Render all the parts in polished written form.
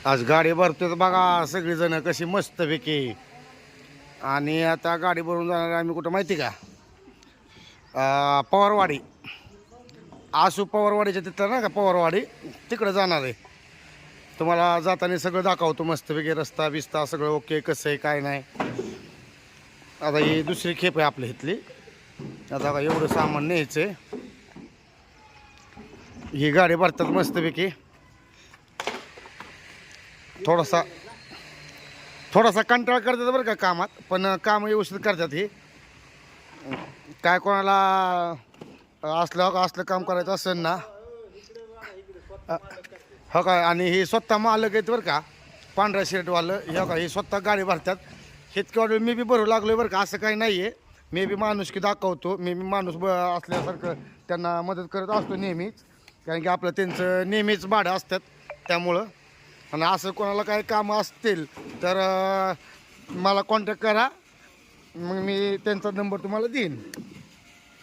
आज गाडी भरतोय तर बघा सगळीजण कशी मस्तपैकी. आणि आता गाडी भरून जाणार आम्ही कुठं माहिती का, पवारवाडी. आसू पवारवाडीच्या तिथं ना का पवारवाडी, तिकडं जाणार आहे. तुम्हाला जाताना सगळं दाखवतो मस्तपैकी, रस्ता बिस्ता सगळं ओके कसं आहे काय नाही. आता ही दुसरी खेप आहे आपल्या इथली. आता एवढं सामान न्यायचं आहे. ही गाडी भरतात मस्तपैकी. थोडासा कंटाळा करतात बरं का कामात, पण काम व्यवस्थित करतात. हे काय कोणाला असलं काम करायचं असेल ना, हो काय. आणि हे स्वतः मालक आहेत बरं का, पांढऱ्या शर्टवालं. हे का, हे स्वतः गाडी भरतात. इतक्या वेळ मी बी भरू लागलो बरं का, असं काही नाही आहे. मी बी माणुसकी दाखवतो. मी माणूस असल्यासारखं त्यांना मदत करत असतो नेहमीच, कारण की आपलं त्यांचं नेहमीच भाडं असतात त्यामुळं. आणि असं कोणाला काही कामं असतील तर मला कॉन्टॅक्ट करा, मग मी त्यांचा नंबर तुम्हाला देईन.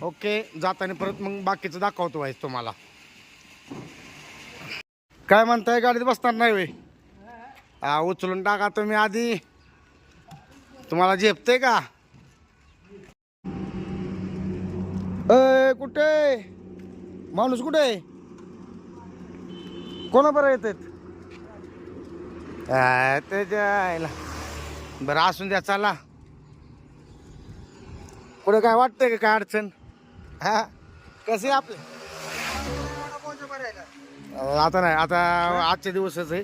ओके. जाताना परत मग बाकीचं दाखवतो व्हायचं तुम्हाला. काय म्हणताय, गाडीत बसणार नाही वे? उचलून टाका तुम्ही आधी. तुम्हाला झेपते का? कुठे माणूस, कुठे कोणा बरं येतात त्याच्या? बरं असून द्या, चला. कुठे काय वाटतंय का काय अडचण? हा, कसे आपले आता नाही, आता आजचे दिवसच आहे.